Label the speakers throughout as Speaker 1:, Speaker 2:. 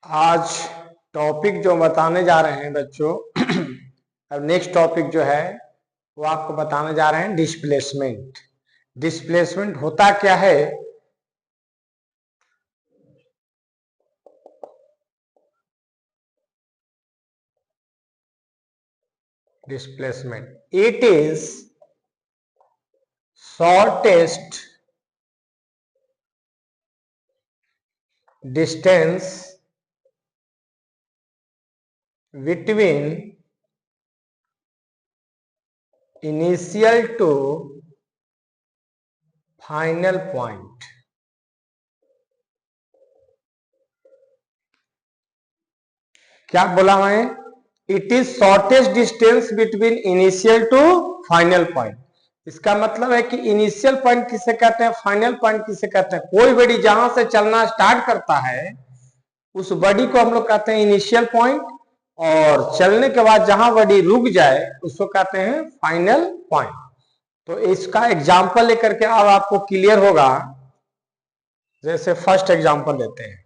Speaker 1: आज टॉपिक जो बताने जा रहे हैं बच्चों अब नेक्स्ट टॉपिक जो है वो आपको बताने जा रहे हैं डिस्प्लेसमेंट। डिस्प्लेसमेंट होता क्या है? Displacement it is shortest distance between initial to final point। क्या बोला मैं? It is shortest distance between initial to final point. इसका मतलब है कि इनिशियल पॉइंट किसे कहते हैं, फाइनल पॉइंट किसे कहते हैं। कोई बॉडी जहां से चलना स्टार्ट करता है उस बॉडी को हम लोग कहते हैं इनिशियल पॉइंट, और चलने के बाद जहां बॉडी रुक जाए उसको कहते हैं फाइनल पॉइंट। तो इसका एग्जांपल लेकर के अब आपको क्लियर होगा। जैसे फर्स्ट एग्जांपल लेते हैं।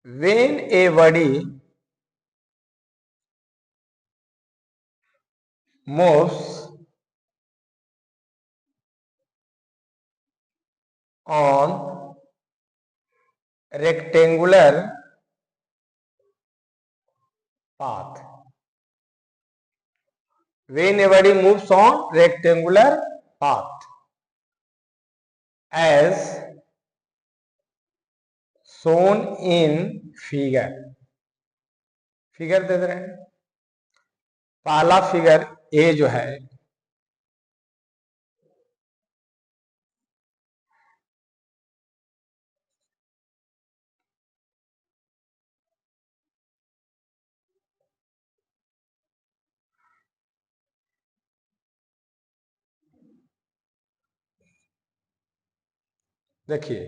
Speaker 1: When a body moves on rectangular path, when a body moves on rectangular path as shown in figure। Figure दे रहे हैं। पहला फिगर ए जो है देखिए,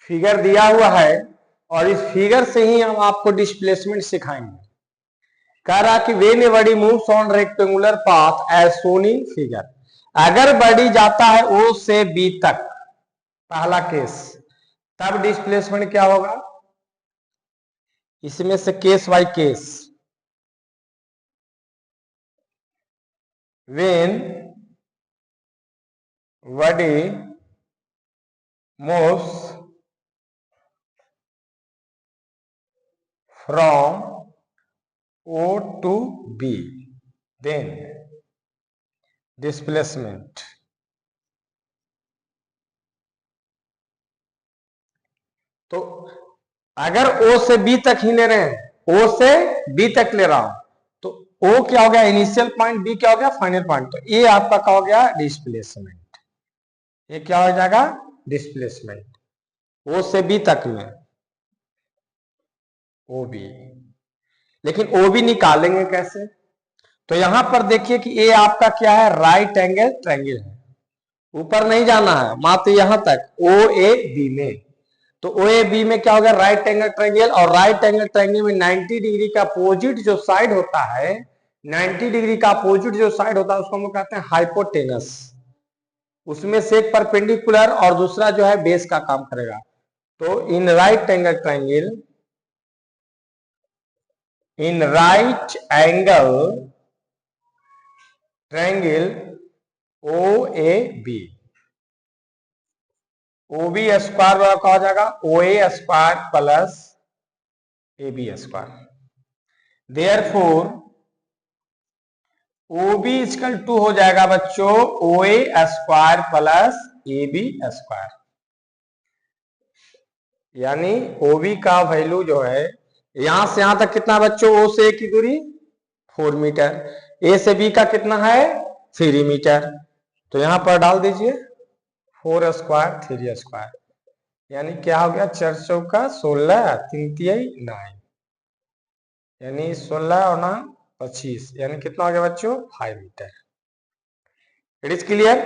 Speaker 1: फिगर दिया हुआ है और इस फिगर से ही हम आपको डिस्प्लेसमेंट सिखाएंगे। कह रहा कि when a body moves on rectangular path as shown in figure. अगर बॉडी जाता है ओ से बी तक, पहला केस, तब डिस्प्लेसमेंट क्या होगा? इसमें से case by case. When body moves from O to B, then displacement तो अगर O से B तक ही ले रहे हैं, O से B तक ले रहा हूं, तो O क्या हो गया? इनिशियल पॉइंट, B क्या हो गया? Final point. तो ये आपका क्या हो गया? डिस्प्लेसमेंट। ये क्या हो जाएगा? डिस्प्लेसमेंट। O से B तक में OB। लेकिन OB निकालेंगे कैसे? तो यहां पर देखिए कि ये आपका क्या है? राइट एंगल ट्रायंगल है। ऊपर नहीं जाना है, मात्र यहां तक OAB में। तो OAB में क्या हो गया? Right angle triangle. और राइट एंगल ट्रायंगल में 90 डिग्री का अपोजिट जो साइड होता है, 90 डिग्री का अपोजिट जो साइड होता है उसको हम लोग कहते हैं हाइपोटेनस। उसमें से एक परपेंडिकुलर और दूसरा जो है बेस का काम करेगा। तो in right angle triangle, in right angle triangle OAB, OB square वाला कहा जाएगा OA square plus AB square. Therefore OB equal to हो जाएगा बच्चों OA square plus AB square. यानी OB का वैल्यू जो है यहां से यहां तक कितना बच्चों? O से A की दूरी 4 मीटर, A से B का कितना है? 3 मीटर। तो यहां पर डाल दीजिए 4 स्क्वायर 3 स्क्वायर, यानी क्या हो गया? 4 चौका 16, 3 तिहाई 9, यानी 16 और 9 25, यानी कितना हो गया बच्चों? 5 मीटर। It is clear?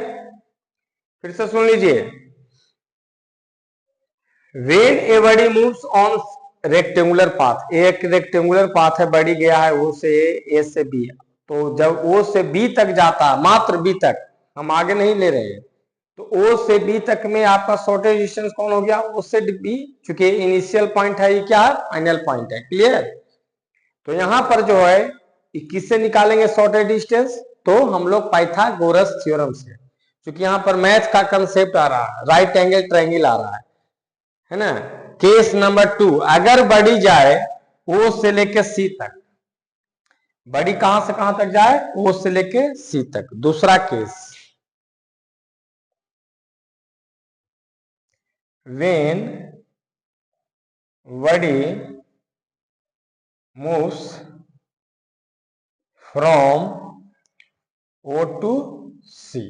Speaker 1: फिर से सुन लीजिए। When a body moves on rectangular path, एक रेक्टेंगुलर पाथ है, बॉडी गया है O से A से B। तो जब O से B तक जाता है, मात्र B तक, हम आगे नहीं ले रहे हैं, तो ओ से बी तक में आपका शॉर्टेज डिस्टेंस कौन हो गया? ओ से बी, चूंकि इनिशियल पॉइंट है, ये क्या है? फाइनल पॉइंट है। क्लियर? तो यहां पर जो है किससे निकालेंगे शॉर्टेज डिस्टेंस? तो हम लोग पाइथागोरस थ्योरम से, क्योंकि यहाँ पर मैथ का कंसेप्ट आ रहा है, राइट एंगल ट्रायंगल आ रहा है ना। केस नंबर 2, अगर बड़ी जाए ओ से लेकर सी तक, बड़ी कहां से कहां तक जाए? ओ से लेकर सी तक। दूसरा case, when body moves from O to C,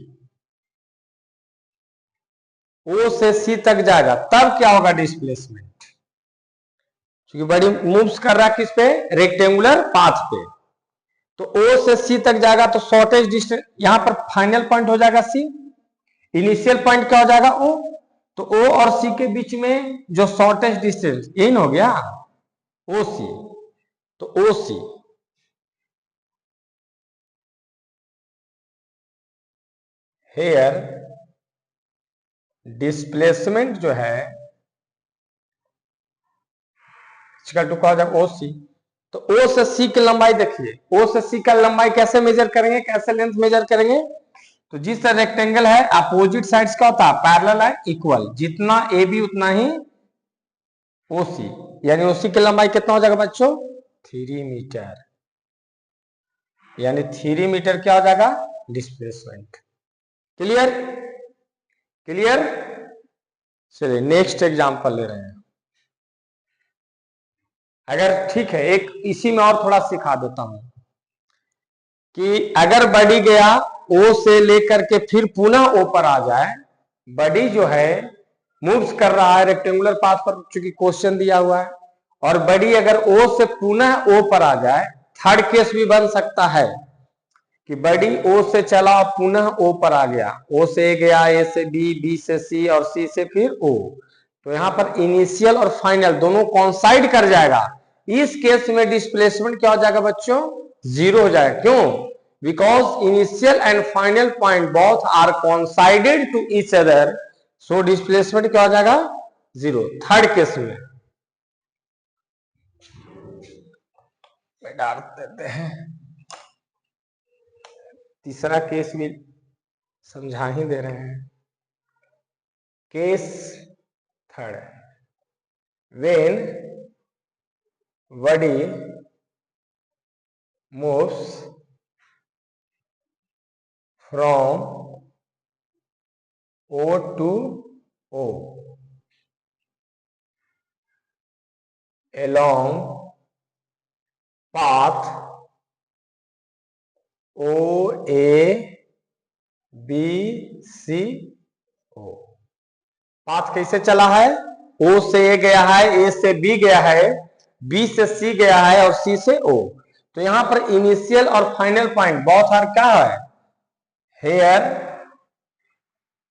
Speaker 1: O से C तक जाएगा, तब क्या होगा? डिस्प्लेसमेंट। क्योंकि बड़ी मूव्स कर रहा है किस पे? रेक्टेंगुलर पाथ पे। तो O से C तक जाएगा तो शॉर्टेज डिस्टेंस, यहां पर फाइनल पॉइंट हो जाएगा C, इनिशियल पॉइंट क्या हो जाएगा? O। तो O और C के बीच में जो शॉर्टेज डिस्टेंस, यही हो गया OC। तो OC हेयर डिस्प्लेसमेंट जो है इक्वल टू क्या हो जाएगा? OC। तो O से C की लंबाई देखिए, O से C का लंबाई कैसे मेजर करेंगे, कैसे लेंथ मेजर करेंगे? तो जिस रेक्टेंगल है अपोजिट साइड्स का होता है पैरेलल है, इक्वल, जितना AB उतना ही OC, यानी OC की लंबाई कितना हो जाएगा बच्चों? 3 मीटर, यानी 3 मीटर क्या हो जाएगा? डिस्प्लेसमेंट। क्लियर? क्लियर? चलिए नेक्स्ट एग्जांपल ले रहे हैं। अगर ठीक है, एक इसी में और थोड़ा सिखा देता हूं कि अगर बड़ी गया O से लेकर के फिर पुनः O पर आ जाए, बड़ी जो है मूव्स कर रहा है रेक्टेंगुलर पाथ पर, चूंकि क्वेश्चन दिया हुआ है, और बड़ी अगर O से पुनः O पर आ जाए, थर्ड केस भी बन सकता है कि बड़ी O से चला और पुनः O पर आ गया, O से A गया, A से B, B से C और C से फिर O, तो यहां पर इनिशियल और फाइनल दोनों कॉन्साइड कर जाएगा। इस केस में डिस्प्लेसमेंट क्या हो जाएगा बच्चों? 0 हो जाएगा। क्यों? Because initial and final point both are considered to each other, so displacement क्या हो जाएगा? 0। थर्ड केस में डाल देते हैं, तीसरा केस भी समझा ही दे रहे हैं। Case third, when body moves from O to O along path O A B C O। Path कैसे चला है? O से A गया है, A से B गया है, B से C गया है और C से O। तो यहां पर इनिशियल और फाइनल पॉइंट बोथ आर क्या है? Here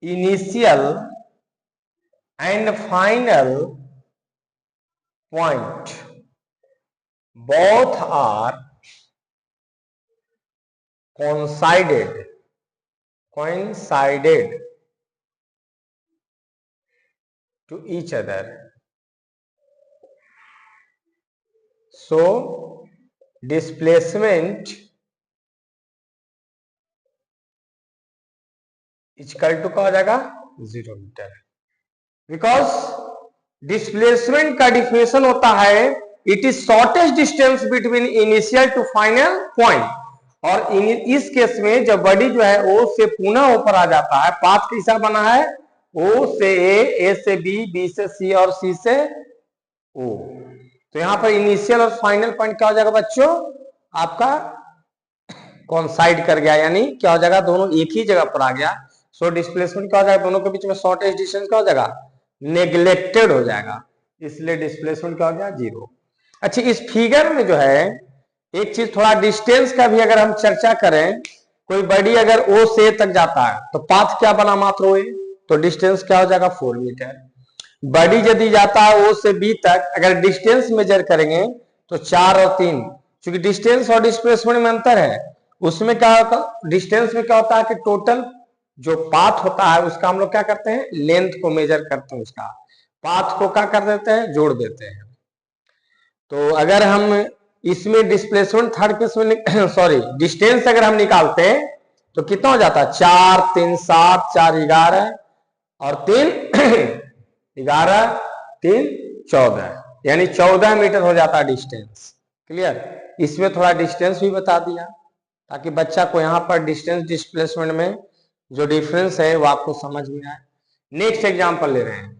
Speaker 1: initial and final point both are coincided to each other, so displacement equal to क्या हो जाएगा? 0 मीटर। बिकॉज डिस्प्लेसमेंट का डिफिनेशन होता है it is shortest distance between initial to final point, और इस केस में जब बॉडी जो है O से पुनः ऊपर आ जाता है, पाथ कैसा बना है? O से A, A से B, B से C और C से O। तो यहां पर इनिशियल और फाइनल पॉइंट क्या हो जाएगा बच्चों? आपका कॉन्साइड कर गया, यानी क्या हो जाएगा? दोनों एक ही जगह पर आ गया, सो डिस्प्लेसमेंट क्या हो जाएगा? दोनों के बीच में शॉर्टेस्ट डिस्टेंस क्या हो जाएगा? नेग्लेक्टेड हो जाएगा, इसलिए डिस्प्लेसमेंट क्या हो गया? 0। अच्छा, इस फिगर में जो है एक चीज थोड़ा डिस्टेंस का भी अगर हम चर्चा करें, कोई बॉडी अगर O से A तक जाता है तो पाथ क्या बना? मात्र O, तो डिस्टेंस क्या हो जाएगा? 4 मीटर। बॉडी यदि जाता है O से B तक, अगर डिस्टेंस मेजर करेंगे तो 4 और 3, क्योंकि डिस्टेंस और डिस्प्लेसमेंट में अंतर है, उसमें क्या होता? डिस्टेंस में क्या होता है कि टोटल जो पाथ होता है उसका हम लोग क्या करते हैं, लेंथ को मेजर करते हैं, उसका पाथ को क्या कर देते हैं, जोड़ देते हैं। तो अगर हम इसमें डिस्प्लेसमेंट थर्ड केस में सॉरी डिस्टेंस अगर हम निकालते हैं तो कितना हो जाता है, 4 3 7 4 11 और 3 11 3 14, यानी 14 मीटर हो जाता है डिस्टेंस। क्लियर, इसमें थोड़ा डिस्टेंस भी बता दिया ताकि बच्चा को यहाँ पर डिस्टेंस डिस्प्लेसमेंट में जो डिफरेंस है वो आपको समझ में आए। नेक्स्ट एग्जांपल ले रहे हैं।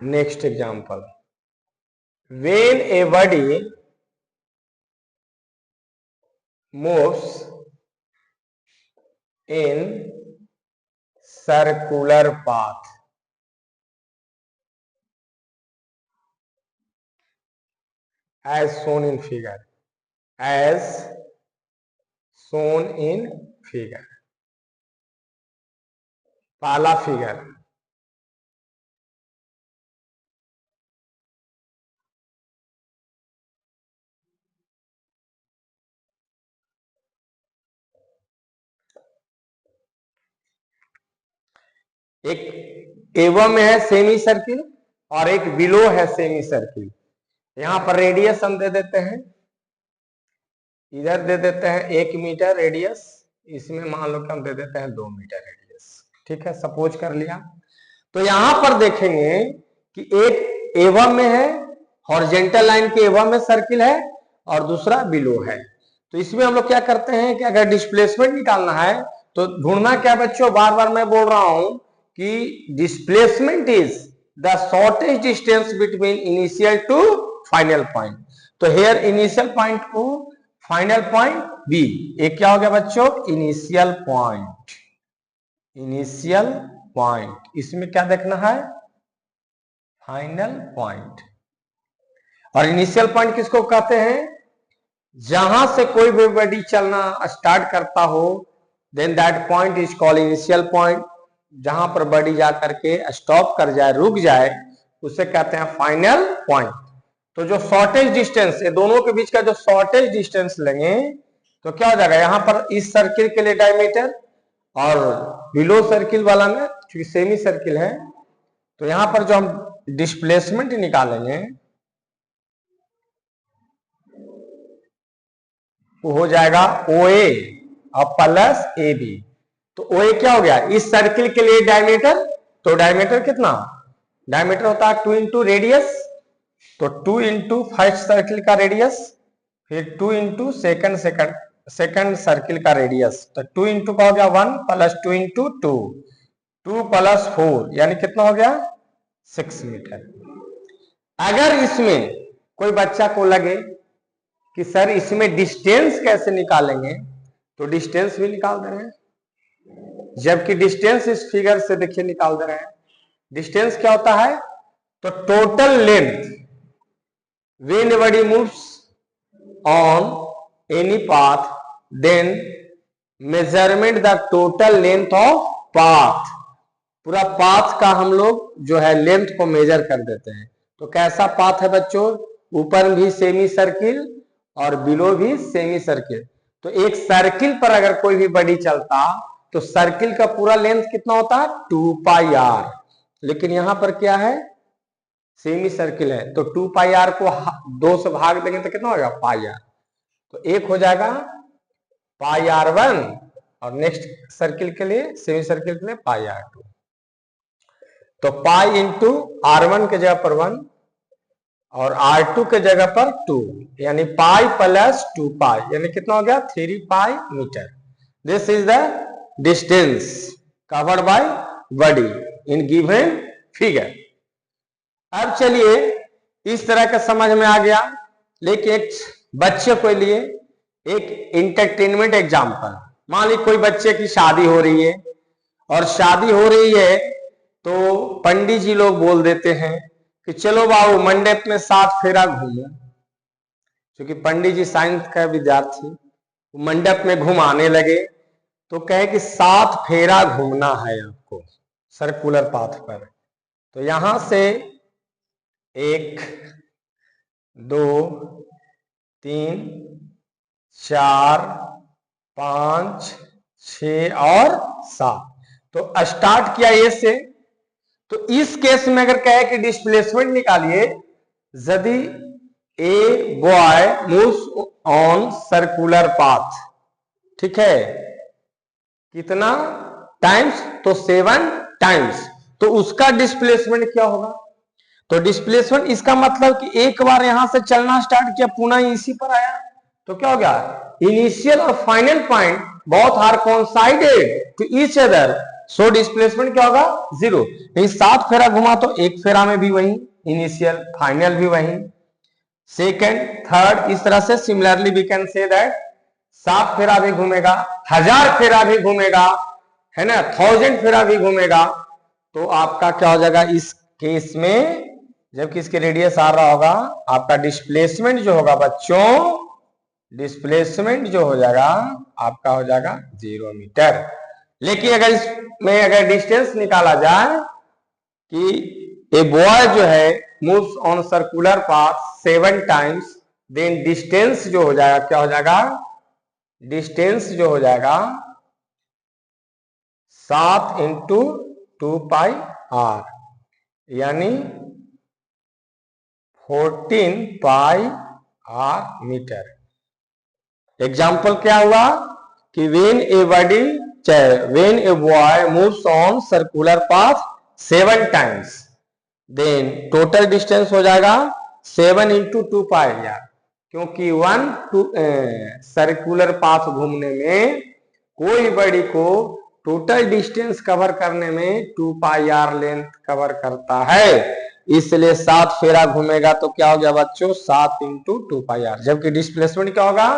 Speaker 1: Next example, when a body moves in circular path as shown in figure, as shown in figure, पहला फिगर, एक एवं में है सेमी सर्किल और एक बिलो है सेमी सर्किल। यहां पर रेडियस हम दे देते हैं, इधर दे देते हैं 1 मीटर रेडियस, इसमें मान लो कि हम दे देते हैं 2 मीटर रेडियस। ठीक है, सपोज कर लिया। तो यहां पर देखेंगे कि एक एवं में है, हॉरिजेंटल लाइन के एवं में सर्किल है और दूसरा बिलो है। तो इसमें हम लोग क्या करते हैं कि अगर डिस्प्लेसमेंट निकालना है तो ढूंढना क्या बच्चों, बार बार मैं बोल रहा हूं कि displacement is the shortest distance between initial to final point. तो हेयर इनिशियल पॉइंट को फाइनल पॉइंट बी, एक क्या हो गया बच्चों, इनिशियल पॉइंट, इनिशियल पॉइंट। इसमें क्या देखना है, फाइनल पॉइंट। और इनिशियल पॉइंट किसको कहते हैं, जहां से कोई भी बॉडी चलना स्टार्ट करता हो, then that point is called initial point. जहां पर बॉडी जाकर के स्टॉप कर जाए, रुक जाए, उसे कहते हैं फाइनल पॉइंट। तो जो शॉर्टेज डिस्टेंस, ये दोनों के बीच का जो शॉर्टेज डिस्टेंस लेंगे तो क्या हो जाएगा, यहां पर इस सर्किल के लिए डायमीटर और बिलो सर्किल वाला में क्योंकि सेमी सर्किल है, तो यहां पर जो हम डिस्प्लेसमेंट निकालेंगे वो हो जाएगा OA और प्लस AB। तो OA क्या हो गया, इस सर्किल के लिए डायमीटर, तो डायमीटर कितना, डायमीटर होता है 2 इंटू रेडियस, तो 2 इंटू फर्स्ट सर्किल का रेडियस, फिर 2 इंटू सेकंड सर्किल का रेडियस, तो 2 इंटू का हो गया 1 प्लस 2 इंटू 2, 2 प्लस 4 यानी कितना हो गया 6 मीटर। अगर इसमें कोई बच्चा को लगे कि सर इसमें डिस्टेंस कैसे निकालेंगे, तो डिस्टेंस भी निकाल दे रहे हैं, जबकि डिस्टेंस इस फिगर से देखिए निकाल दे रहे हैं। डिस्टेंस क्या होता है, तो total length when body moves on any path then measurement the total length of path, पूरा पाथ का हम लोग जो है लेंथ को मेजर कर देते हैं। तो कैसा पाथ है बच्चों, ऊपर भी सेमी सर्किल और बिलो भी सेमी सर्किल। तो एक सर्किल पर अगर कोई भी बॉडी चलता तो सर्किल का पूरा लेंथ कितना होता है 2 पाई आर, लेकिन यहां पर क्या है सेमी सर्किल है, तो 2 पाई आर को 2 से भाग देंगे तो कितना होगा पाई आर, तो एक हो जाएगा पाई R1 और नेक्स्ट सर्किल के लिए सेमी सर्किल के लिए पाई R2। तो पाई इंटू R1 के जगह पर 1 और R2 के जगह पर 2, यानी पाई प्लस 2 पाई, यानी कितना हो गया 3 pi metre. This is the distance covered by body in given figure. अब चलिए इस तरह का समझ में आ गया, लेकिन एक बच्चे के लिए एक इंटरटेनमेंट एग्जाम्पल, मान ली कोई बच्चे की शादी हो रही है और शादी हो रही है तो पंडित जी लोग बोल देते हैं कि चलो बाबू मंडप में 7 फेरा घूमो, क्योंकि पंडित जी साइंस का विद्यार्थी मंडप में घुमाने लगे, तो कहे कि 7 फेरा घूमना है आपको सर्कुलर पाथ पर। तो यहां से 1 2 3 4 5 6 और 7। तो स्टार्ट किया ए से। तो इस केस में अगर कहे कि डिस्प्लेसमेंट निकालिए, यदि ए boy moves on circular path, ठीक है, कितना टाइम्स, तो 7 टाइम्स, तो उसका डिस्प्लेसमेंट क्या होगा? तो डिस्प्लेसमेंट इसका मतलब कि एक बार यहां से चलना स्टार्ट किया, पुनः इसी पर आया, तो क्या हो गया? इनिशियल और final point both are coincided to each other, so displacement क्या होगा? 0। नहीं, 7 फेरा घुमा तो एक फेरा में भी वही इनिशियल, फाइनल भी वही, सेकेंड, थर्ड, इस तरह से similarly we can say that 7 फेरा भी घूमेगा, 1000 फेरा भी घूमेगा, है ना, 1000 फेरा भी घूमेगा, तो आपका क्या हो जाएगा इस केस में? जबकि इसके रेडियस आ रहा होगा, आपका डिस्प्लेसमेंट जो होगा बच्चों, डिस्प्लेसमेंट जो हो जाएगा आपका हो जाएगा 0 मीटर। लेकिन अगर इसमें अगर डिस्टेंस निकाला जाए कि ए बॉय जो है moves on circular path 7 times, then distance जो हो जाएगा क्या हो जाएगा? डिस्टेंस जो हो जाएगा 7 इंटू 2 पाई आर, यानी 14 पाई आर मीटर। एग्जाम्पल क्या हुआ कि when a boy moves on circular path 7 times, then total distance हो जाएगा 7 इंटू 2 पाई आर, क्योंकि 1 टू सर्कुलर पाथ घूमने में कोई बॉडी को टोटल डिस्टेंस कवर करने में 2 पाई आर लेंथ कवर करता है, इसलिए 7 फेरा घूमेगा, तो क्या हो गया बच्चों? 7 इंटू 2 पाई आर। जबकि डिस्प्लेसमेंट क्या होगा?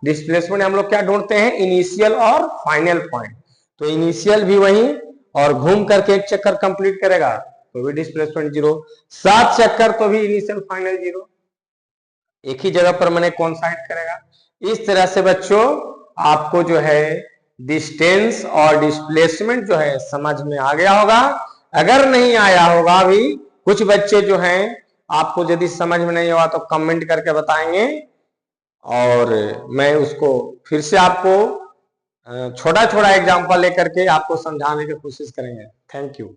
Speaker 1: डिस्प्लेसमेंट हम लोग क्या ढूंढते हैं? इनिशियल और फाइनल पॉइंट। तो इनिशियल भी वही, और घूम करके एक चक्कर कंप्लीट करेगा तो भी डिस्प्लेसमेंट 0, 7 चक्कर तो भी इनिशियल फाइनल 0, एक ही जगह पर मैंने कॉन्साइड करेगा। इस तरह से बच्चों आपको जो है डिस्टेंस और डिस्प्लेसमेंट जो है समझ में आ गया होगा। अगर नहीं आया होगा, अभी कुछ बच्चे जो हैं आपको यदि समझ में नहीं हुआ तो कमेंट करके बताएंगे, और मैं उसको फिर से आपको छोटा छोटा एग्जांपल लेकर के आपको समझाने की कोशिश करेंगे। Thank you.